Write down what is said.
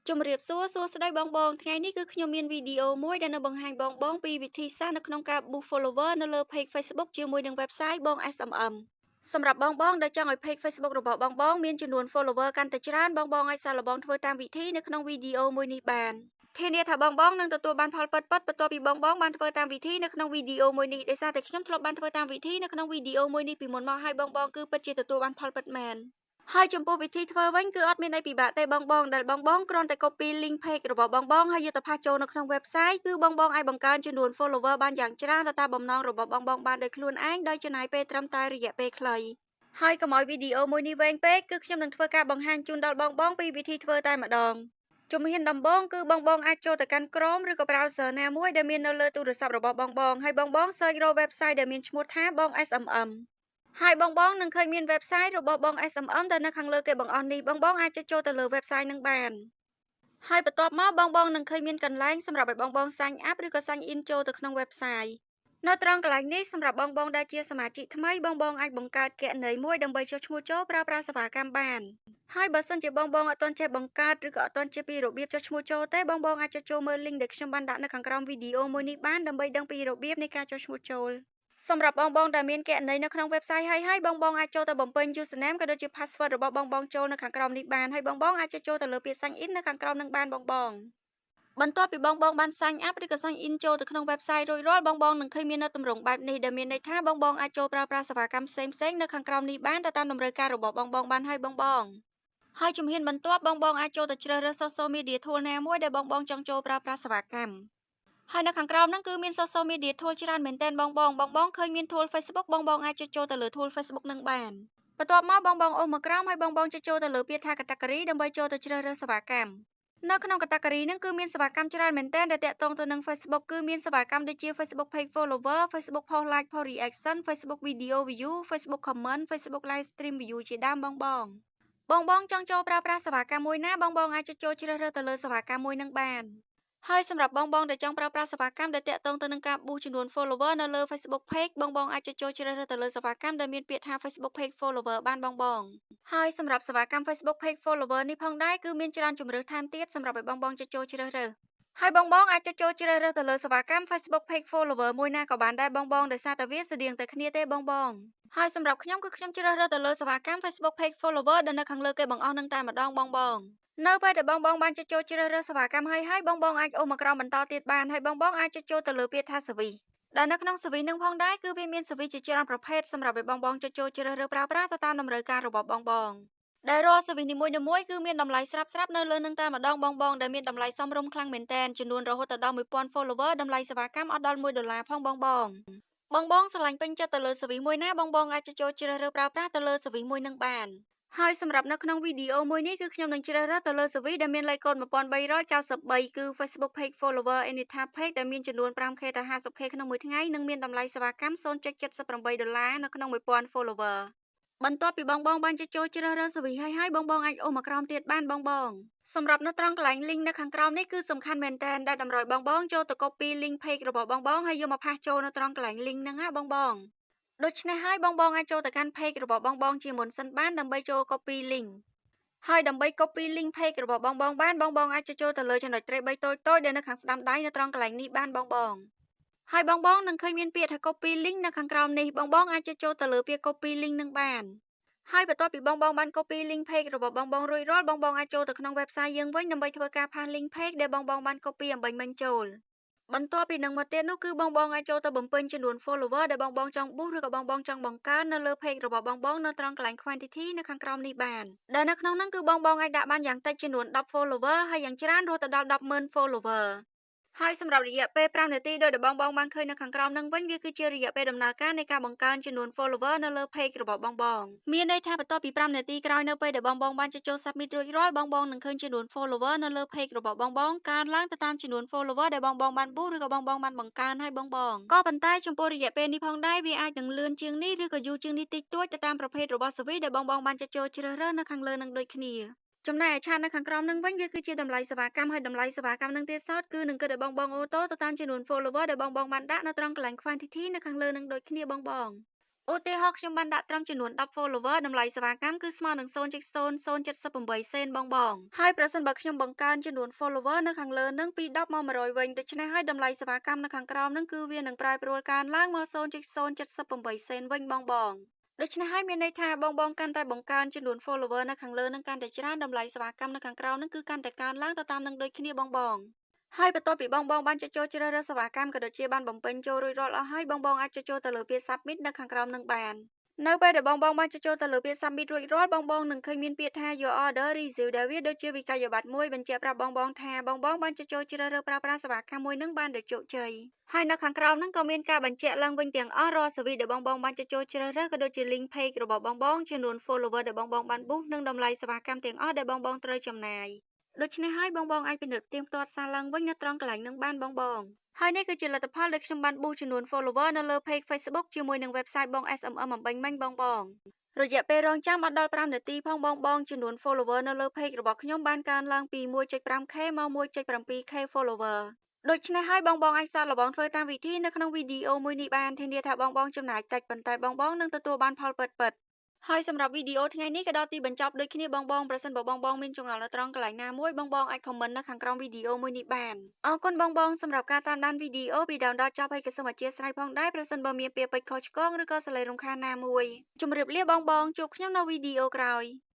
ជំរាបសួរស្ដីបងថ្ងៃនេះគឺខ្ញុំមានវីដេអូមួយដែលនៅបង្ហាញបងពីវិធីសាស្ត្រនៅក្នុងការ boost follower នៅលើ page Facebook ជាមួយនឹង website បង SMM សម្រាប់បងដែលចង់ឲ្យ page Facebook របស់បងមានចំនួន follower កាន់តែច្រើនបងអាចសាកល្បងធ្វើតាមវិធីនៅក្នុងវីដេអូមួយនេះបានធានាថាបងនឹងទទួលបានផលពិតបន្ទាប់ពីបងបានធ្វើតាមវិធីនៅក្នុងវីដេអូមួយនេះដោយសារតែខ្ញុំធ្លាប់បានធ្វើតាមវិធីនៅក្នុងវីដេអូមួយនេះពីមុនមកហើយបងគឺពិតជាទទួលបានផលពិតមែនហើយចំពោះវិធីធ្វើវិញគឺអត់មានអីពិបាកទេបងដែលបងគ្រាន់តែ copy link page របស់បងហើយយកទៅផាសចូលនៅក្នុង website គឺបងអាចបង្កើនចំនួន follower បានយ៉ាងច្រើនទៅតាមបំណងរបស់បងបានដោយខ្លួនឯងដោយចំណាយពេលត្រឹមតែរយៈពេលខ្លីហើយកុំឲ្យវីដេអូមួយនេះវែងពេកគឺខ្ញុំនឹងធ្វើការបង្ហាញជូនដល់បងពីវិធីធ្វើតែម្ដងជំហានដំបូងគឺបងអាចចូលទៅកាន់ Chrome ឬក៏ browser ណាមួយដែលមាននៅលើទូរស័ព្ទរបស់បងហើយបង search រក website ដែលមានឈ្មោះថាបង SMM ហើយបងនឹងឃើញមាន website របស់បង SMM ដែលនៅខាងលើគេបង្អស់នេះបងអាចចូលទៅលើ website នឹងបានហើយបន្ទាប់មកបងនឹងឃើញមានកន្លែងសម្រាប់ឲ្យបង sign up ឬក៏ sign in ចូលទៅក្នុង website នៅត្រង់កន្លែងនេះសម្រាប់បងដែលជាសមាជិកថ្មីបងអាចបង្កើតគណនីមួយដើម្បីចុះឈ្មោះចូលប្រើប្រាស់សេវាកម្មបានហើយបើសិនជាបងអត់ទាន់ចេះបង្កើតឬក៏អត់ទាន់ចេះពីរបៀបចុះឈ្មោះចូលទេបងអាចចុះចូលមើល link ដែលខ្ញុំបានដាក់នៅខាងក្រោមវីដេអូមួយនេះបានដើម្បីដឹងពីរបៀបនៃការចុះឈ្មោះចូលសម្រាប់បងដែលមានគណនីនៅក្នុង website ហើយបងអាចចូលទៅបំពេញ username ក៏ដូចជា password របស់បងចូលនៅខាងក្រោមនេះបានហើយបងអាចចូលទៅលើពាក្យ sign in នៅខាងក្រោមនឹងបានបងបន្ទាប់ពីបងបាន sign up ឬក៏ sign in ចូលទៅក្នុង website រួចរាល់បងនឹងឃើញមាននៅទម្រង់បែបនេះដែលមានន័យថាបងអាចចូលប្រើប្រាស់សេវាកម្មផ្សេងនៅខាងក្រោមនេះបានទៅតាមតម្រូវការរបស់បងបានហើយបងហើយជំហានបន្ទាប់បងអាចចូលទៅជ្រើសរើស social media tool ណាមួយដែលបងចង់ចូលប្រើប្រាស់សេវាកម្មហើយនៅខាងក្រោមហ្នឹងគឺមាន social media tool ច្រើនមែនទែនបងឃើញមាន tool Facebook បងអាចចូលទៅលើ tool Facebook នឹងបានបន្ទាប់មកបងអូសមកក្រោមហើយបងចូលទៅលើពាក្យថា category ដើម្បីចូលទៅជ្រើសរើសសេវាកម្មនៅក្នុង category ហ្នឹងគឺមានសេវាកម្មច្រើនមែនទែនដែលតាក់ទងទៅនឹង Facebook គឺមានសេវាកម្មដូចជា Facebook page follower Facebook post like post reaction Facebook video view Facebook comment Facebook live stream view ជាដើមបងចង់ចូលប្រើប្រាស់សេវាកម្មមួយណាបងអាចចូលជ្រើសរើសទៅលើសេវាកម្មមួយនឹងបានហើយសម្រាប់បងដែលចង់ប្រើប្រាស់សេវាកម្មដែលតាក់ទងទៅនឹងការប៊ូសចំនួន follower នៅលើ Facebook page បងអាចចូលជ្រើសរើសទៅលើសេវាកម្មដែលមានពាក្យថា Facebook page follower បានបងហើយសម្រាប់សេវាកម្ម Facebook page follower នេះផងដែរគឺមានច្រើនជម្រើសថែមទៀតសម្រាប់ឲ្យបងចូលជ្រើសរើសហើយបងអាចចូលជ្រើសរើសទៅលើសេវាកម្ម Facebook page follower មួយណាក៏បានដែរបងដោយសារតែវាស្តៀងតែគ្នាទេបងហើយសម្រាប់ខ្ញុំគឺខ្ញុំជ្រើសរើសទៅលើសេវាកម្ម Facebook page follower ដែលនៅខាងលើគេបង្អស់នឹងតែម្ដងបងនៅពេលដែលបងបានចូលជ្រើសរើសសេវាកម្មហើយបងអាចអូសមកក្រោមបន្តទៀតបានហើយបងអាចចូលទៅលើពាក្យថាសវីដែលនៅក្នុងសវីនឹងផងដែរគឺវាមានសវីជាច្រើនប្រភេទសម្រាប់ឲ្យបងចូលជ្រើសរើសប្រើប្រាស់ទៅតាមតម្រូវការរបស់បងដែលរាល់សវីនីមួយគឺមានតម្លៃស្រាប់នៅលើនឹងតែម្ដងបងដែលមានតម្លៃសមរម្យខ្លាំងមែនទែនចំនួនរហូតដល់1000 follower តម្លៃសេវាកម្មអត់ដល់$1ផងបងស្រឡាញ់ពេញចិត្តទៅលើសវីមួយណាបងអាចចូលជ្រើសរើសប្រើប្រាស់ទៅលើសវីមួយនឹងបានហើយសម្រាប់នៅក្នុងវីដេអូមួយនេះគឺខ្ញុំនឹងជ្រើសរើសទៅលើសវីដែលមានលេខកូដ1393គឺ Facebook page follower Anita page ដែលមានចំនួន 5k ទៅ 50k ក្នុងមួយថ្ងៃនិងមានតម្លៃសេវាកម្ម$0.78នៅក្នុង1000 followerបន្ទាប់ពីបងបានចូលជ្រើសរើសសវីហើយបងអាចអូសមកក្រោមទៀតបានបងសម្រាប់នៅត្រង់កន្លែង link នៅខាងក្រោមនេះគឺសំខាន់មែនទែនដែលតម្រូវបងចូលទៅ copy link page របស់បងហើយយកមកផាសចូលនៅត្រង់កន្លែង link ហ្នឹងណាបងដូច្នេះហើយបងអាចចូលទៅកាន់ page របស់បងជាមុនសិនបានដើម្បីចូល copy link ហើយដើម្បី copy link page របស់បងបានបងអាចចូលទៅលើចំណុចត្រី3តូចដែលនៅខាងស្ដាំដៃនៅត្រង់កន្លែងនេះបានបងហើយបងនឹងឃើញមានពាក្យថា copy link នៅខាងក្រោមនេះបងអាចចូលទៅលើពាក្យ copy link នឹងបានហើយបន្ទាប់ពីបងបាន copy link page របស់បងរួចរាល់បងអាចចូលទៅក្នុង website យើងវិញដើម្បីធ្វើការផាស link page ដែលបងបាន copy អំបញ្ញមិញចូលបន្ទាប់ពីនឹងមកទៀតនោះគឺបងអាចចូលទៅបំពេញចំនួន follower ដែលបងចង់ boost ឬក៏បងចង់បង្កើននៅលើ page របស់បងនៅត្រង់កន្លែង quantity នៅខាងក្រោមនេះបានដែលនៅក្នុងហ្នឹងគឺបងអាចដាក់បានយ៉ាងតិចចំនួន10 follower ហើយយ៉ាងច្រើនរហូតដល់ 100000 follower ហើយសម្រាប់រយៈពេល5នាទីដោយដែលបងបានឃើញនៅខាងក្រោមហ្នឹងវិញវាគឺជារយៈពេលដំណើរការនៃការបង្កើនចំនួន follower នៅលើ page របស់បងមានន័យថាបន្ទាប់ពី5នាទីក្រោយនៅពេលដែលបងបានចូល submit រួចរាល់បងនឹងឃើញចំនួន follower នៅលើ page របស់បងកើនឡើងទៅតាមចំនួន follower ដែលបងបាន boost ឬក៏បងបានបង្កើនហើយបងក៏ប៉ុន្តែចំពោះរយៈពេលនេះផងដែរវាអាចនឹងលឿនជាងនេះឬក៏យូរជាងនេះតិចតួចទៅតាមប្រភេទរបស់ service ដែលបងបានចូលជ្រើសរើសនៅខាងលើនឹងដូចគ្នាចំណែកឯឆាតនៅខាងក្រោមនឹងវិញវាគឺជាតម្លៃសេវាកម្មហើយតម្លៃសេវាកម្មនឹងទៀតសោតគឺនឹងគិតឲ្យបងអូតូទៅតាមចំនួន follower ដែលបងបានដាក់នៅត្រង់កន្លែង quantity នៅខាងលើនឹងដូចគ្នាបង ឧទាហរណ៍ខ្ញុំបានដាក់ត្រឹមចំនួន10 follower តម្លៃសេវាកម្មគឺស្មើនឹង0.0078សេនបងហើយប្រសិនបើខ្ញុំបង្កើនចំនួន follower នៅខាងលើនឹងពី10មក100វិញដូច្នេះហើយតម្លៃសេវាកម្មនៅខាងក្រោមនឹងគឺវានឹងប្រែប្រួលកើនឡើងមក0.078សេនវិញបងដូច្នេះហើយមានន័យថាបងកាន់តែបង្កើនចំនួន follower នៅខាងលើនឹងកាន់តែច្រើនតម្លៃសេវាកម្មនៅខាងក្រោមនឹងគឺកាន់តែកើនឡើងទៅតាមនឹងដូចគ្នាបងហើយបន្ទាប់ពីបងបានចុចចូលជ្រើសរើសសេវាកម្មក៏ដូចជាបានបំពេញចូលរួចរាល់អស់ហើយបងអាចចុចចូលទៅលើពាក្យ submit នៅខាងក្រោមនឹងបាននៅពេលដែលបងបានចុចចូលទៅលើពាក្យ submit រួចរាល់បងនឹងឃើញមានពាក្យថា your order review ដែលវាដូចជាវិក័យប័ត្រមួយបញ្ជាក់ប្រាប់បងថាបងបានចុចចូលជ្រើសរើសប្រើប្រាស់សេវាកម្មមួយនឹងបានដោយជោគជ័យហើយនៅខាងក្រោមនឹងក៏មានការបញ្ជាក់ឡើងវិញទាំងអស់រាល់ service ដែលបងបានចុចចូលជ្រើសរើសក៏ដូចជា link page របស់បងចំនួន follower ដែលបងបាន boost និងតម្លៃសេវាកម្មទាំងអស់ដែលបងត្រូវចំណាយដូច្នេះហើយបងអាចពិនិត្យផ្ទៀងផ្ទាត់សារឡើងវិញនៅត្រង់កន្លែងនឹងបានបងហើយនេះគឺជាលទ្ធផលដែលខ្ញុំបាន boost ចំនួន follower នៅលើ page Facebook ជាមួយនឹង website បង SMM អំបញ្ញមិញបងរយៈពេលរងចាំអត់ដល់5នាទីផងបងចំនួន follower នៅលើ page របស់ខ្ញុំបានកើនឡើងពី 1.5k មក 1.7k follower ដូច្នេះហើយបងអាចសាកល្បងធ្វើតាមវិធីនៅក្នុងវីដេអូមួយនេះបានធានាថាបងចំណាយតិចប៉ុន្តែបងនឹងទទួលបានផលពិតៗហើយសម្រាប់វីដេអូថ្ងៃនេះក៏ដល់ទីបញ្ចប់ដូចគ្នាបងប្រសិនបើបងមានចម្ងល់នៅត្រង់កន្លែងណាមួយបងអាច comment នៅខាងក្រោមវីដេអូមួយនេះបានអរគុណបងសម្រាប់ការតាមដានវីដេអូពីដើមដល់ចប់ហើយក៏សូមអធិស្ឋានផងដែរប្រសិនបើមានពាក្យពេចន៍ខុសឆ្គងឬក៏សលេងរំខានណាមួយជម្រាបលាបងជួបខ្ញុំនៅវីដេអូក្រោយ